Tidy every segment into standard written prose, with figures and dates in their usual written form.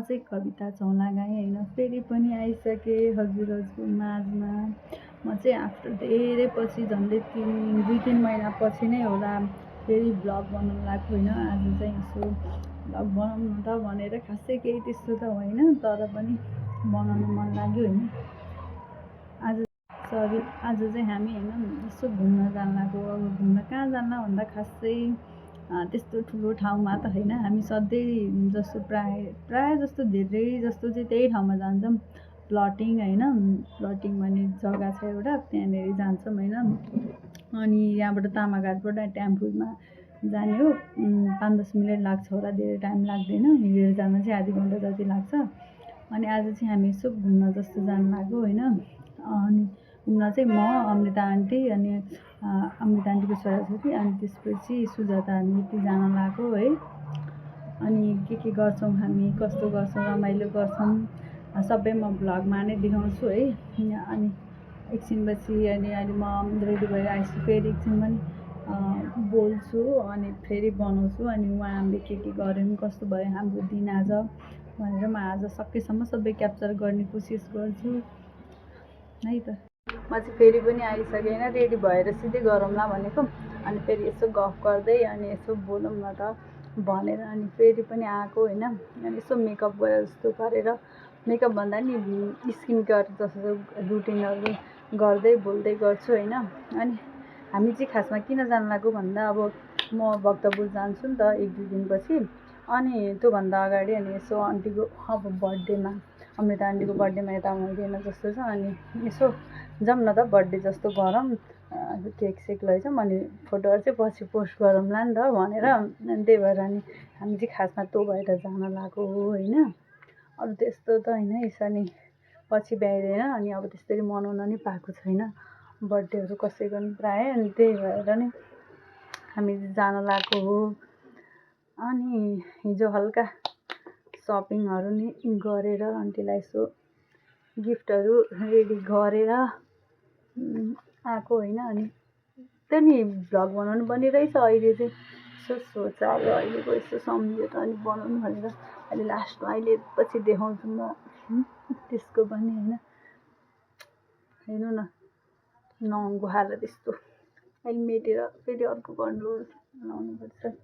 चाहिँ कविता चौलागाई हैन, फेरि पनि आइसके हजुरहरूको माझमा। म चाहिँ आफ्टर धेरै पछि झन्डै 2-3 महिना पछि नै होला फेरि भ्लग बनाउनु लाग्यो होइन। आज चाहिँ यसो भ्लग बनाउनु त भनेर खासै केही त्यस्तो त होइन, तर पनि बनाउनु मन लाग्यो होइन। आज चाहिँ हामी होइन यसो घुम्न जान लाग्यो। अब घुम्न कहाँ जान भन्दा खासै त्यस्तो ठुलो ठाउँमा त होइन, हामी सधैँ जस्तो प्राय जस्तो धेरै जस्तो चाहिँ त्यही ठाउँमा जान्छौँ, प्लटिङ होइन। प्लटिङ भन्ने जग्गा छ एउटा, त्यहाँनिर जान्छौँ होइन। अनि यहाँबाट तामाघाटबाट टेम्पोमा जाने हो, 5-10 मिनट लाग्छ होला, धेरै टाइम लाग्दैन। हिँडेर जान चाहिँ आधी घन्टा जति लाग्छ। अनि आज चाहिँ हामी यसो घुम्न जस्तो जानु लाग्यो होइन। अनि घुम्न चाहिँ म, अमृता आन्टी, अनि अमृता आन्टीको छोराछोरी, अनि त्यसपछि सुजाता, हामी यति जान लाग्यो है। अनि के गर्छौँ हामी, कस्तो गर्छौँ, रमाइलो गर्छौँ, सबै म भ्लगमा नै देखाउँछु है। अनि एकछिनपछि अनि अहिले म रेडी भएर आइसु, फेरि एकछिन पनि बोल्छु अनि फेरि बनाउँछु। अनि उहाँ हामीले के गऱ्यौँ, कस्तो भयो हाम्रो दिन आज भनेर म आज सकेसम्म सबै क्याप्चर गर्ने कोसिस गर्छु है त। म चाहिँ फेरि पनि आइसकेँ होइन, रेडी भएर सिधै गरौँला भनेको। अनि फेरि यसो गफ गर्दै अनि यसो बोलौँ न त भनेर अनि फेरि पनि आएको होइन। अनि यसो मेकअप गरेर जस्तो गरेर, मेकअप भन्दा नि स्किन केयर जस्तो रुटिनहरू गर्दै बोल्दै गर्छु होइन। अनि हामी चाहिँ खासमा किन जानु लाग्यो भन्दा, अब म भक्तपुर जान्छु नि त 1-2 दिनपछि। अनि त्योभन्दा अगाडि अनि यसो आन्टीको अब बर्थडेमा, अमृता आन्टीको बर्थडेमा यता आउँदैन जस्तो छ। अनि यसो जाऊँ न त, बर्थडे जस्तो गरौँ, केक सेक लैजाऊँ, अनि फोटोहरू चाहिँ पछि पोस्ट गरौँला नि त भनेर। अनि त्यही भएर अनि हामी चाहिँ खासमा त्यो भएर जान लाग्यो होइन। अरू त्यस्तो त होइन, यसरी पछि भ्याइँदैन। अनि अब त्यसरी मनाउन नि पाएको छैन बर्थडेहरू कसैको नि प्रायः। अनि त्यही भएर नि हामी जान लागेको हो। अनि हिजो हल्का सपिङहरू नि गरेर आन्टीलाई यसो गिफ्टहरू रेडी गरेर आएको होइन। अनि त्यो नि भ्लग बनाउनु पनि रहेछ अहिले चाहिँ, यसो सोच अब अहिलेको यसो सम्झेर अनि बनाउनु भनेर। अहिले लास्टमा अहिले पछि देखाउँछु म त्यसको पनि होइन। हेर्नु न, नगुहाएर त्यस्तो अहिले मेटेर फेरि अर्को गर्नु लाउनुपर्छ।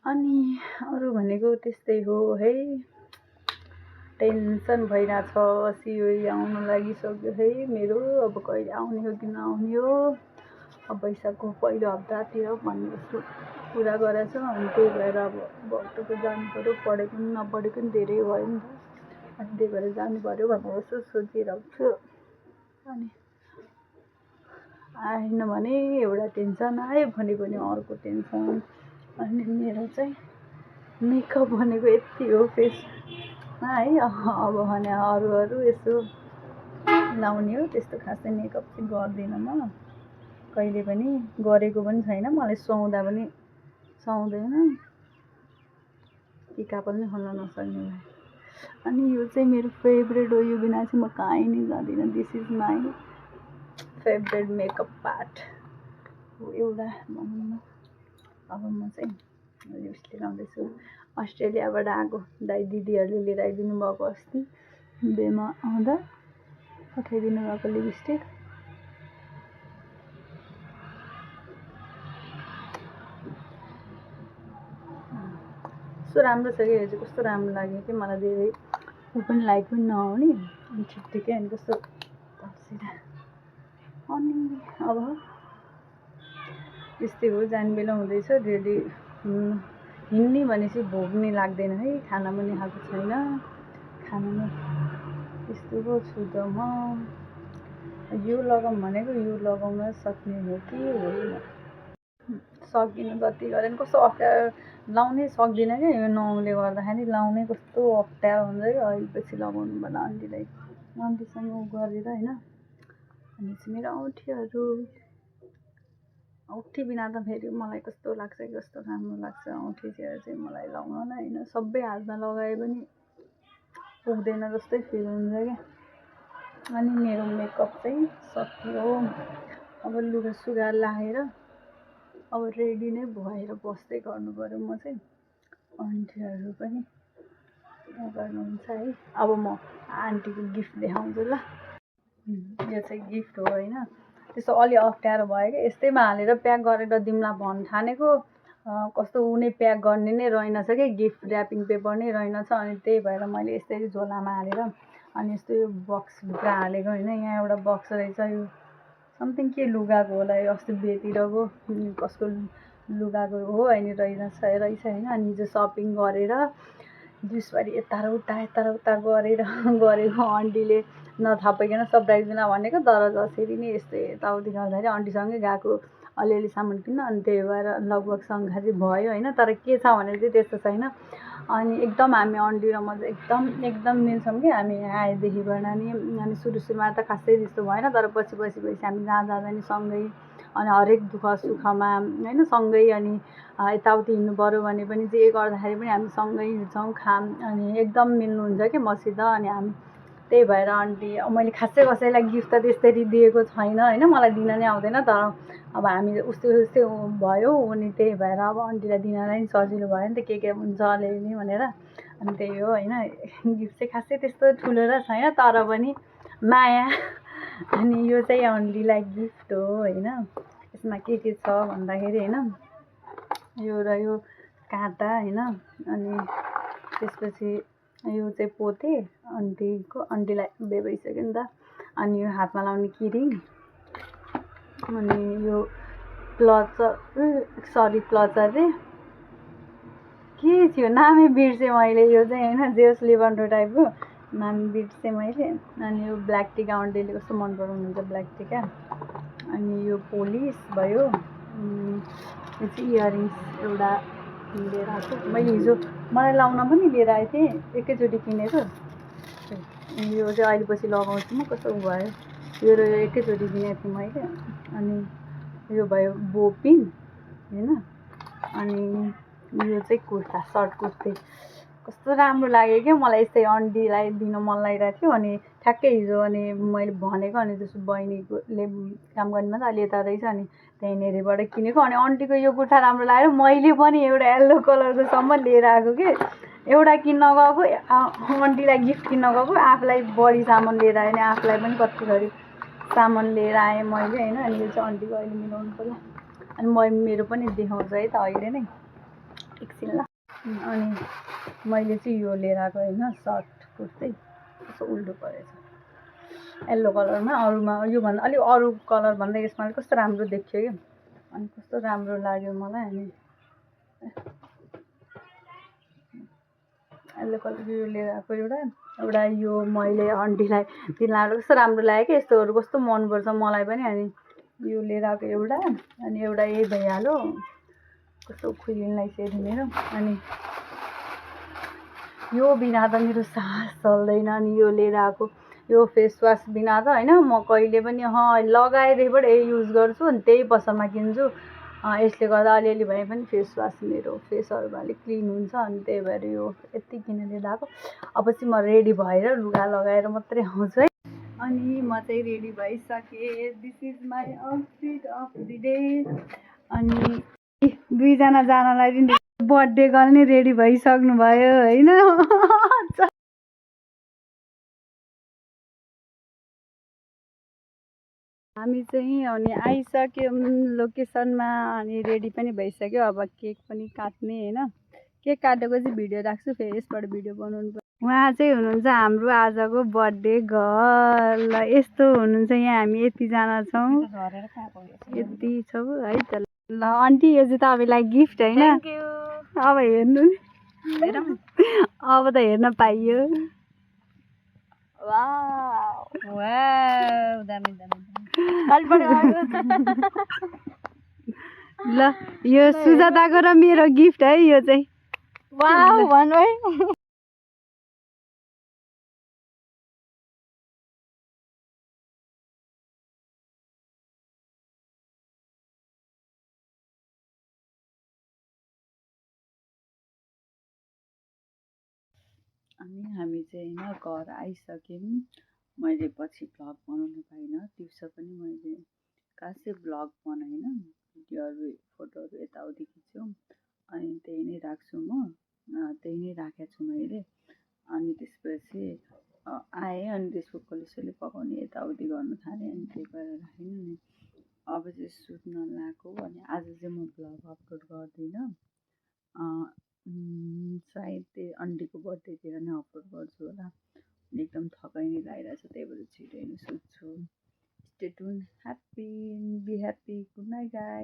अनि अरू भनेको त्यस्तै हो है। टेन्सन भइरहेछ, सिओरी आउनु लागिसक्यो है मेरो। अब कहिले आउने हो कि नआउने हो, अब वैशाखको पहिलो हप्तातिर भन्ने जस्तो कुरा गरेको छ। अनि त्यही भएर अब भक्तपुर जानु पऱ्यो, पढेको पनि नपढेको पनि धेरै भयो नि त। अनि त्यही भएर जानु पऱ्यो भनेर यसो सोचिरहेको छु। अनि आएन भने एउटा टेन्सन, आयो भने पनि अर्को टेन्सन। अनि मेरो चाहिँ मेकअप भनेको यति हो फेसमा है। अब भने अरू यसो लाउने हो, त्यस्तो खासै मेकअप चाहिँ गर्दिनँ म, कहिले पनि गरेको पनि छैन। मलाई सुहाउँदा पनि सुहाउँदैन, टिका पनि खोल्न नसक्ने भए। अनि यो चाहिँ मेरो फेभरेट हो, यो बिना चाहिँ म कहीँ नै जाँदिनँ। This is my favourite makeup part हो एउटा भनौँ न। अब म चाहिँ लिपस्टिक लगाउँदैछु। अस्ट्रेलियाबाट आएको दाइ दिदीहरूले लिएर आइदिनु भएको, अस्ति बिहेमा आउँदा पठाइदिनु भएको लिपस्टिक। कस्तो राम्रो छ कि यो चाहिँ, कस्तो राम्रो लाग्यो कि मलाई। धेरै ऊ पनि लाइक पनि नआउने, अनि ठिकै। अनि कस्तो तर्सिरा। अनि अब यस्तै हो, जाने बेला हुँदैछ, रेडी हिँड्ने भनेपछि भोक नि लाग्दैन है, खाना पनि खाएको छैन, खाना नै त्यस्तो पो छु त म। यो लगाउँ भनेको यो लगाउन सक्ने हो कि होइन, सकिनँ जति गरे पनि कस्तो अप्ठ्यारो, लाउनै सक्दिनँ क्या। यो नहुँले गर्दाखेरि लाउनै कस्तो अप्ठ्यारो हुन्छ कि। अहिले पछि लगाउनु पर्ला आन्टीलाई, आन्टीसँग उ गरेर होइन। अनि चाहिँ मेरो औँठी बिना त फेरि मलाई कस्तो लाग्छ कि, कस्तो राम्रो लाग्छ औँठी चाहिँ मलाई लगाउन नै होइन। सबै हातमा लगाए पनि पुग्दैन जस्तै फिल हुन्छ क्या। अनि मेरो मेकअप चाहिँ सक्यो। अब लुगा सुगा लाएर अब रेडी नै भएर बस्दै गर्नु पऱ्यो म चाहिँ। आन्टीहरू पनि गर्नुहुन्छ है। अब म आन्टीको गिफ्ट देखाउँछु ल। यो चाहिँ गिफ्ट हो होइन, त्यस्तो अलि अप्ठ्यारो भयो क्या, यस्तैमा हालेर प्याक गरेर दिउँला भन्न ठानेको, कस्तो उनी प्याक गर्ने नै रहेनछ कि, गिफ्ट ऱ्यापिङ पेपर नै रहेनछ। अनि त्यही भएर मैले यस्तै झोलामा हालेर अनि यस्तो यो बक्सभित्र हालेको होइन। यहाँ एउटा बक्स रहेछ, यो समथिङ के लुगाको होला, यो अस्ति बेतिरको कसको लुगाको हो अनि रहेछ होइन। अनि हिजो सपिङ गरेर जुसबारी यता र उता गरेर गरेको आन्टीले नथापिकन सरप्राइज दिन भनेको, तर जसरी नै यस्तो यताउति गर्दाखेरि आन्टीसँगै गएको अलिअलि सामान किन्न, अनि त्यही भएर लगभग शङ्का चाहिँ भयो होइन। तर के छ भने चाहिँ त्यस्तो छैन। अनि एकदम हामी आन्टी र म चाहिँ एकदम मिल्छौँ कि हामी यहाँ आएदेखिबाट नि। अनि सुरुमा त खासै त्यस्तो भएन, तर पछि हामी जहाँ जाँदा नि सँगै, अनि हरेक दुःख सुखमा होइन सँगै, अनि यताउति हिँड्नु पऱ्यो भने पनि जे गर्दाखेरि पनि हामी सँगै हिँड्छौँ अनि एकदम मिल्नुहुन्छ कि मसित। अनि हामी त्यही भएर आन्टी मैले खासै कसैलाई गिफ्ट त त्यसरी दिएको छैन होइन, मलाई दिन नै आउँदैन। तर अब हामी उस्तै भयो, अनि त्यही भएर अब आन्टीलाई दिनलाई नि सजिलो भयो नि त, के हुन्छ अलिअलि भनेर। अनि त्यही हो होइन, गिफ्ट चाहिँ खासै त्यस्तो ठुलो र छैन, तर पनि माया। अनि यो चाहिँ आन्टीलाई गिफ्ट हो होइन। यसमा के छ भन्दाखेरि होइन, यो र यो काँटा होइन, अनि त्यसपछि यो चाहिँ पोते आन्टीलाई भइसक्यो नि त। अनि यो हातमा लाउने किरिङ, अनि यो क्लचर रे के थियो नामै बिर्सेँ मैले, यो चाहिँ होइन जेउस लिभन्डो टाइपको नाम बिर्सेँ मैले। अनि यो ब्ल्याक टिका आन्टीले कस्तो मन पराउनुहुन्छ ब्ल्याक टिका। अनि यो पोलिस भयो, यो चाहिँ इयरिङ्स एउटा लिएर आएको, मैले हिजो मलाई लाउन पनि लिएर आएको थिएँ, एकैचोटि किनेको। यो चाहिँ अहिले पछि लगाउँछु म, कस्तो भयो यो र यो एकैचोटि किनेको थिएँ मैले। अनि यो भयो बोपिन होइन। अनि यो चाहिँ कुर्ता, सर्ट कुर्ती कस्तो राम्रो लाग्यो क्या मलाई, यस्तै आन्टीलाई दिन मन लागिरहेको थियो। अनि ठ्याक्कै हिजो अनि मैले भनेको, अनि त्यसो बहिनीले काम गर्नेमा त अहिले यता रहेछ, अनि त्यहीँनिरबाट किनेको। अनि आन्टीको यो कुर्ता राम्रो लाग्यो, मैले पनि एउटा येल्लो कलरको सम्म लिएर आएको कि, एउटा किन्न गएको आन्टीलाई गिफ्ट किन्न गएको, आफूलाई बढी सामान लिएर आएँ, अनि आफूलाई पनि कति थरी सामान लिएर आएँ मैले होइन। अनि यो चाहिँ आन्टीको अहिले मिलाउनु पर्यो, अनि मेरो पनि देखाउँछु है त अहिले नै एकछिन ल। अनि मैले चाहिँ यो लिएर आएको होइन, सर्ट कुर्तै कस्तो उल्टो परेछ येल्लो कलरमा, अरूमा योभन्दा अलिक अरू कलर भन्दा यसमा कस्तो राम्रो देखियो कि, अनि कस्तो राम्रो लाग्यो मलाई। अनि येल्लो कलर यो लिएर आएको एउटा यो मैले आन्टीलाई तिनीहरू कस्तो राम्रो लाग्यो कि, यस्तोहरू कस्तो मनपर्छ मलाई पनि। अनि यो लिएर आएको एउटा, अनि एउटा यही भइहाल्यो, कस्तो खुलिनलाई सेरी मेरो। अनि यो बिना त मेरो सास चल्दैन। अनि यो लिएर आएको, यो फेस वास बिना त होइन म कहिले पनि लगाएदेखिबाट यही युज गर्छु, अनि त्यही पसलमा किन्छु। यसले गर्दा अलिअलि भए पनि फेस वास मेरो फेसहरू अलिक क्लिन हुन्छ, अनि त्यही भएर यो यति किनेर आएको। अब चाहिँ म रेडी भएर लुगा लगाएर मात्रै आउँछु है। अनि म चाहिँ रेडी भइसकेँ, this is my outfit of the day. अनि दुईजना जानलाई बर्थडे गर्ल नै रेडी भइसक्नु भयो होइन। हामी चाहिँ अनि आइसक्यौँ लोकेसनमा, अनि रेडी पनि भइसक्यो। अब केक पनि काट्ने होइन, केक काटेको चाहिँ भिडियो राख्छु, फेरि यसबाट भिडियो बनाउनु पर्छ। उहाँ चाहिँ हुनुहुन्छ हाम्रो आजको बर्थडे गर्ल, यस्तो हुनुहुन्छ। यहाँ हामी यतिजना छौँ, यति छौँ है त। ल आन्टी यो चाहिँ तपाईँलाई गिफ्ट होइन, अब हेर्नु नि, अब त हेर्न पाइयो। ल यो सुजाताको र मेरो गिफ्ट है यो चाहिँ। भन्नु है। अनि हामी चाहिँ होइन घर आइसक्यौँ। मैले पछि भ्लग बनाउनु पाइनँ, दिउँसो पनि मैले खासै भ्लग बनाइनँ, भिडियोहरू फोटोहरू यताउति खिच्यौँ। अनि त्यही नै राख्छु म, त्यही नै राखेको छु मैले। अनि त्यसपछि आएँ अनि त्यसको कलिसोली पकाउने यताउति गर्नु थालेँ अनि त्यही भएर राखेन नि। अब चाहिँ सुत्न लागेको अनि आज चाहिँ म भ्लग अपलोड गर्दिनँ। सायद त्यही आन्टीको बर्थडेतिर नै अपलोड गर्छु होला। एकदम थकाइ नै लागिरहेको छ त्यही भएर छिटै नै सुत्छु। Stay tune, be happy, good night guys.